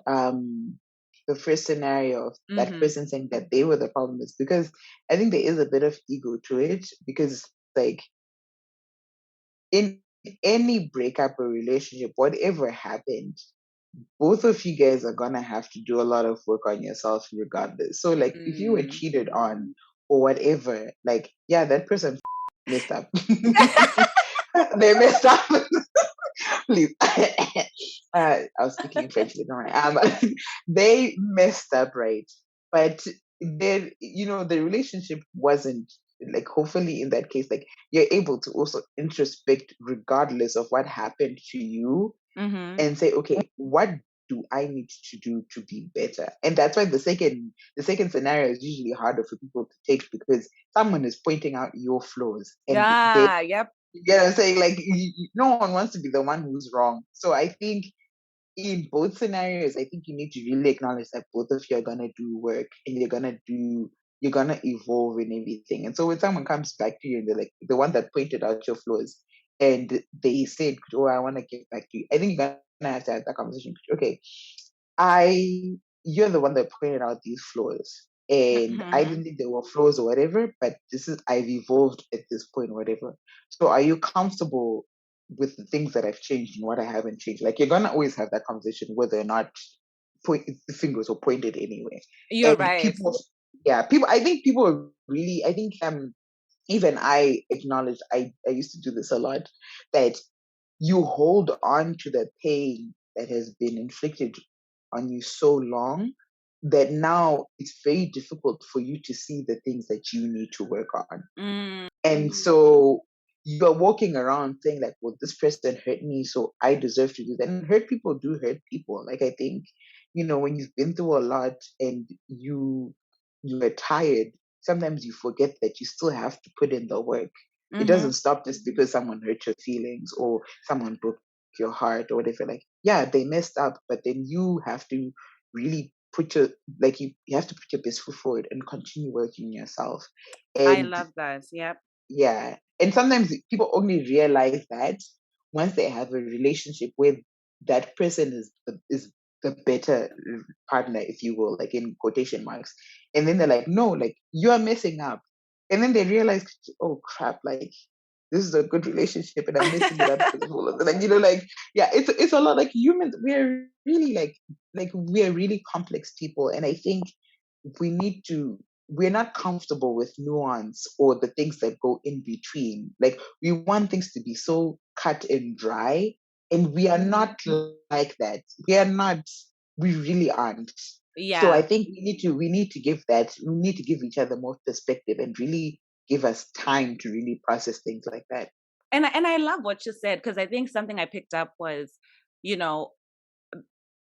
scenario of that Mm-hmm. person saying that they were the problem is because I think there is a bit of ego to it because like in any breakup or relationship, whatever happened, both of you guys are gonna have to do a lot of work on yourself regardless. So like if you were Mm. cheated on or whatever, like yeah, that person messed up. They messed up. Please. I was speaking in French, don't worry. They messed up, right? But then, the relationship wasn't like, hopefully, in that case, like, you're able to also introspect regardless of what happened to you Mm-hmm. and say, okay, what do I need to do to be better? And that's why the second scenario is usually harder for people to take because someone is pointing out your flaws and they, Yeah, yep. you get what I'm saying? Like, no one wants to be the one who's wrong. So I think in both scenarios, I think you need to really acknowledge that both of you are gonna do work and you're gonna evolve in everything. And so when someone comes back to you and they're like the one that pointed out your flaws and they said, oh, I want to get back to you, I think you're gonna have to have that conversation. Okay, I you're the one that pointed out these flaws. And I Mm-hmm. didn't think there were flaws or whatever, but I've evolved at this point, whatever. So are you comfortable with the things that I've changed and what I haven't changed? Like you're gonna always have that conversation whether or not the fingers were pointed anyway. You're And right. people, yeah, people. I think people are really. I think even I acknowledge I used to do this a lot, that you hold on to the pain that has been inflicted on you so long that now it's very difficult for you to see the things that you need to work on. Mm. And so you're walking around saying like, well, this person hurt me, so I deserve to do that. And hurt people do hurt people. Like I think, when you've been through a lot and you are tired, sometimes you forget that you still have to put in the work. It Mm-hmm. doesn't stop just because someone hurt your feelings or someone broke your heart or whatever. Like, yeah, they messed up, but then you have to really you have to put your best foot forward and continue working yourself. I And love that. Yep. yeah. And sometimes people only realize that once they have a relationship where that person is the better partner, if you will, like in quotation marks. And then they're like, no, like you're messing up. And then they realize, oh crap, like this is a good relationship and I'm messing it up because of all of that. Like, like, yeah, it's a lot. Like humans, we're really like we're really complex people. And I think we need to, we're not comfortable with nuance or the things that go in between. Like we want things to be so cut and dry, and we are not like that. We are not, we really aren't. So I Yeah. think we need to give each other more perspective and really give us time to really process things like that. And I love what you said, because I think something I picked up was, you know,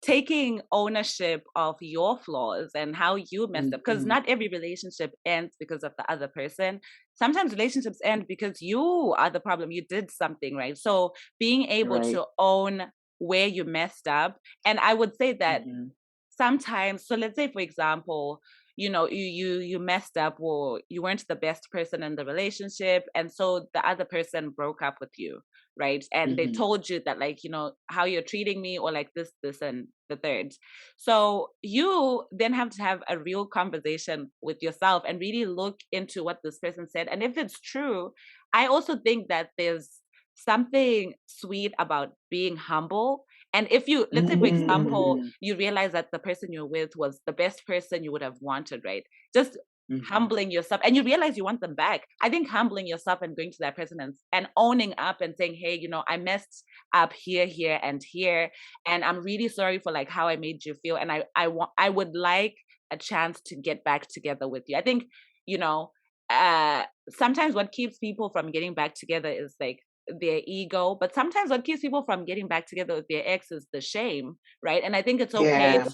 taking ownership of your flaws and how you messed up, because Mm-hmm. not every relationship ends because of the other person. Sometimes relationships end because you are the problem, you did something, right? So being able Right. to own where you messed up. And I would say that Mm-hmm. sometimes, so let's say for example, you messed up, or you weren't the best person in the relationship, and so the other person broke up with you, right? And they Mm-hmm. told you that, like, how you're treating me, or like this and the third. So you then have to have a real conversation with yourself and really look into what this person said, and if it's true. I also think that there's something sweet about being humble. And if you, let's say, for example, Mm-hmm. you realize that the person you're with was the best person you would have wanted, right? Just Mm-hmm. humbling yourself, and you realize you want them back. I think humbling yourself and going to that person and owning up and saying, hey, I messed up here, and here. And I'm really sorry for like how I made you feel. And I would like a chance to get back together with you. I think, you know, uh, sometimes what keeps people from getting back together is like their ego, but sometimes what keeps people from getting back together with their ex is the shame, right? And I think it's okay Yeah.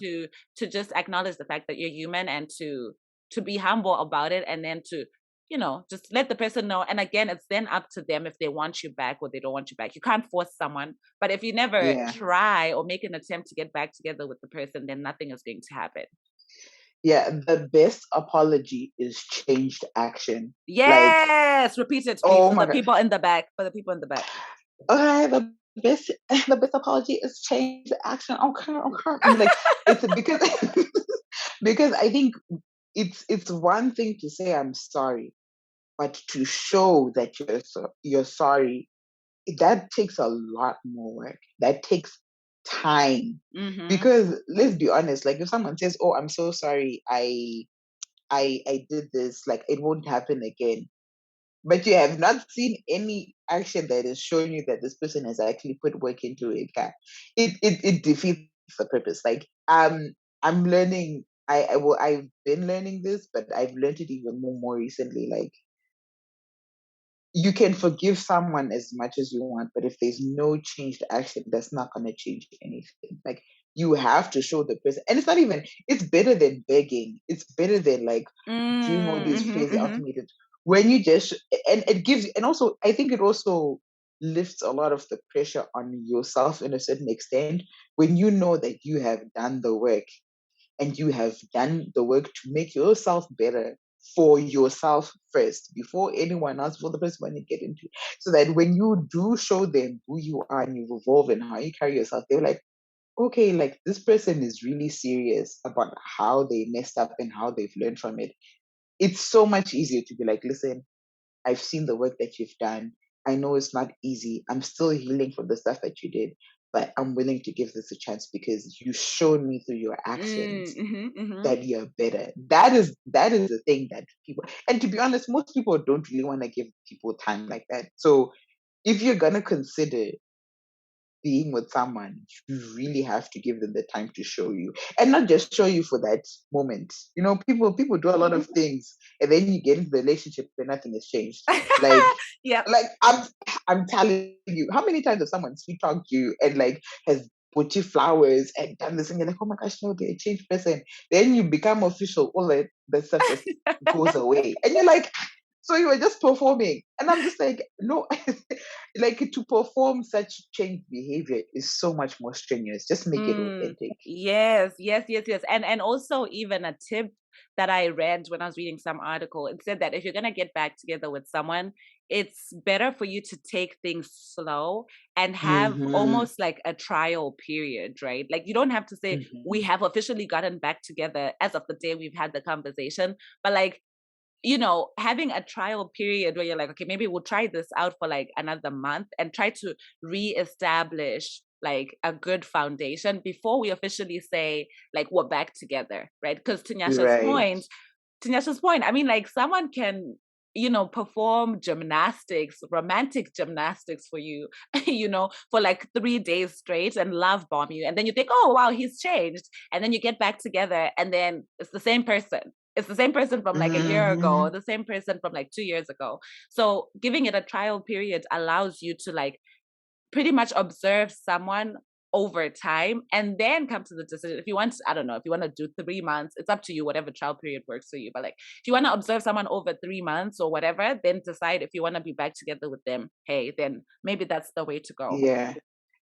to just acknowledge the fact that you're human, and to be humble about it, and then to just let the person know. And again, it's then up to them if they want you back or they don't want you back. You can't force someone, but if you never Yeah. try or make an attempt to get back together with the person, then nothing is going to happen. Yeah. The best apology is changed action. Like, Yes, repeat it please oh for my the God. people in the back, for the people in the back. Okay, best the best apology is change action. Okay, okay. I'm like, it's because because I think it's one thing to say I'm sorry, but to show that you're sorry, that takes a lot more work. That takes time. Mm-hmm. Because let's be honest, like if someone says, "Oh, I'm so sorry, I did this, like it won't happen again," but you have not seen any action that is showing you that this person has actually put work into it, it defeats the purpose. Like I'm learning. I've been learning this, but I've learned it even more recently. Like you can forgive someone as much as you want, but if there's no changed action, that's not going to change anything. Like you have to show the person, and it's not even. It's better than begging. It's better than like doing all these Mm-hmm, crazy mm-hmm. automated. When you just and it gives, and also I think it also lifts a lot of the pressure on yourself in a certain extent when you know that you have done the work and you have done the work to make yourself better for yourself first before anyone else, before the person when you get into, so that when you do show them who you are and you evolve and how you carry yourself, they're like, okay, like this person is really serious about how they messed up and how they've learned from it. It's so much easier to be like, listen, I've seen the work that you've done. I know it's not easy. I'm still healing from the stuff that you did, but I'm willing to give this a chance because you showed me through your actions Mm-hmm, mm-hmm. that you're better. That is the thing that people, and to be honest, most people don't really want to give people time like that. So if you're gonna consider being with someone, you really have to give them the time to show you, and not just show you for that moment. People do a lot of things, and then you get into the relationship where nothing has changed. Like, Yep. like I'm telling you, how many times has someone sweet talked you and like has bought you flowers and done this, and you're like, oh my gosh, no, they're a changed person. Then you become official, all that stuff just goes away, and you're like, So you were just performing. And I'm just like, no, like to perform such change behavior is so much more strenuous. Just make it authentic. Yes. And also even a tip that I read when I was reading some article, it said that if you're gonna get back together with someone, it's better for you to take things slow and have Mm-hmm. almost like a trial period, right? Like you don't have to say we Mm-hmm. have officially gotten back together as of the day we've had the conversation, but like, you know, having a trial period where you're like, okay, maybe we'll try this out for like another month and try to reestablish like a good foundation before we officially say like we're back together, right? Because Right. To Nyasha's point, I mean, like someone can, you know, perform gymnastics, romantic gymnastics for you, you know, for like 3 days straight and love bomb you. And then you think, oh, wow, he's changed. And then you get back together and then it's the same person. It's the same person from like a year Mm-hmm. ago, the same person from like 2 years ago. So giving it a trial period allows you to like pretty much observe someone over time and then come to the decision. If you want, I don't know, if you want to do 3 months, it's up to you, whatever trial period works for you. But like, if you want to observe someone over 3 months or whatever, then decide if you want to be back together with them. Hey, then maybe that's the way to go. Yeah.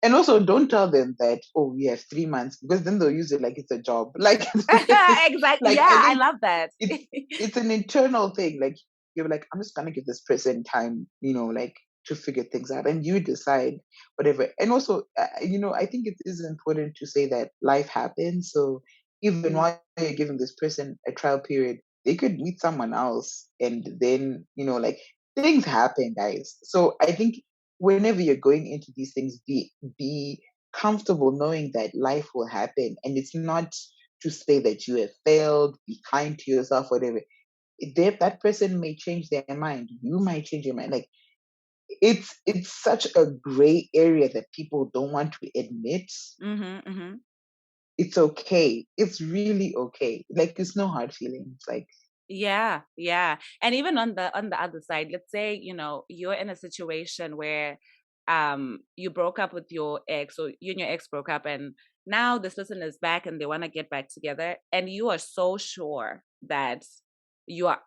And also, don't tell them that, oh, we have 3 months, because then they'll use it like it's a job. Like, Exactly. like Yeah, I I think love that. it's an internal thing. Like you're like, I'm just gonna give this person time, like to figure things out, and you decide whatever. And also, I think it is important to say that life happens. So even Mm, while you're giving this person a trial period, they could meet someone else, and then like things happen, guys. So I think whenever you're going into these things, be comfortable knowing that life will happen, and it's not to say that you have failed. Be kind to yourself, whatever. That person may change their mind. You might change your mind. Like it's such a gray area that people don't want to admit. mm-hmm. It's okay. It's really okay. Like it's no hard feelings. Like Yeah. And even on the other side, let's say, you know, you're in a situation where you broke up with your ex, or you and your ex broke up, and now this person is back and they want to get back together, and you are so sure that you are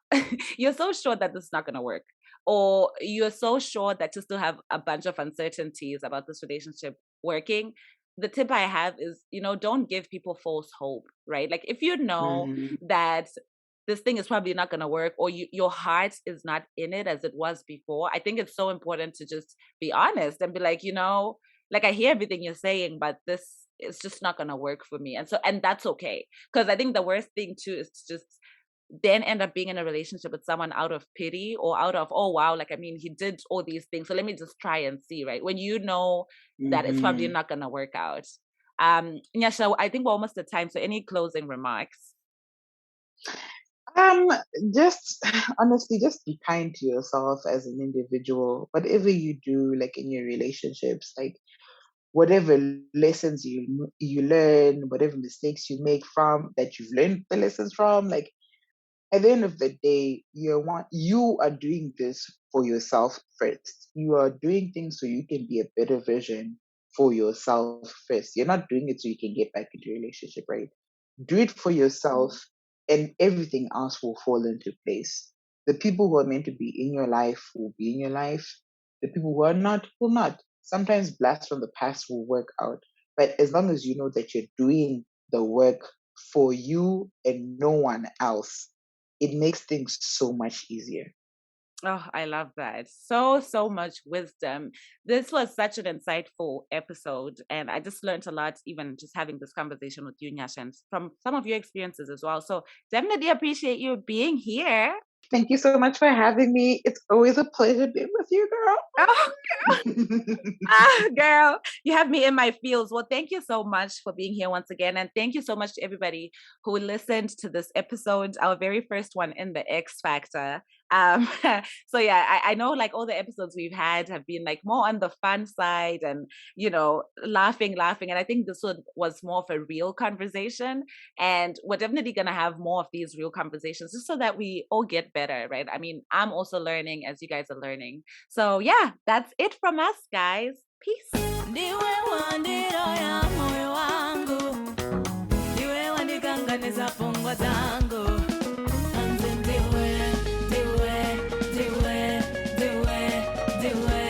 you're so sure that this is not going to work, or you're so sure that you still have a bunch of uncertainties about this relationship working. The tip I have is, you know, don't give people false hope, right? Like if you know mm-hmm, that this thing is probably not going to work, or your heart is not in it as it was before, I think it's so important to just be honest and be like, you know, like I hear everything you're saying, but this is just not going to work for me. And that's okay. Because I think the worst thing too is to just then end up being in a relationship with someone out of pity, or out of, oh wow, like I mean he did all these things, so let me just try and see, right? When you know that it's probably mm-hmm. not going to work out. Nyasha, I think we're almost at time, so any closing remarks? Um, just honestly, just be kind to yourself as an individual. Whatever you do, like in your relationships, like whatever lessons you learn, whatever mistakes you make from that you've learned the lessons from, like at the end of the day, you are doing this for yourself first. You are doing things so you can be a better version for yourself first. You're not doing it so you can get back into a relationship, right? Do it for yourself, and everything else will fall into place. The people who are meant to be in your life will be in your life. The people who are not will not. Sometimes blasts from the past will work out, but as long as you know that you're doing the work for you and no one else, it makes things so much easier. Oh, I love that. So much wisdom. This was such an insightful episode. And I just learned a lot, even just having this conversation with you, Nyasha, and from some of your experiences as well. So definitely appreciate you being here. Thank you so much for having me. It's always a pleasure being with you, Oh, girl. girl, you have me in my feels. Well, thank you so much for being here once again. And thank you so much to everybody who listened to this episode, our very first one in the X Factor. Um, so yeah, I know like all the episodes we've had have been like more on the fun side and, you know, laughing. And I think this one was more of a real conversation. And we're definitely going to have more of these real conversations just so that we all get better, right? I mean, I'm also learning as you guys are learning. So yeah, that's it from us, guys. Peace. Ndiwe wandiro ya moyo wangu, ndiwe wandiganganiza fungwa zangu. Ndiwe Ndiwe.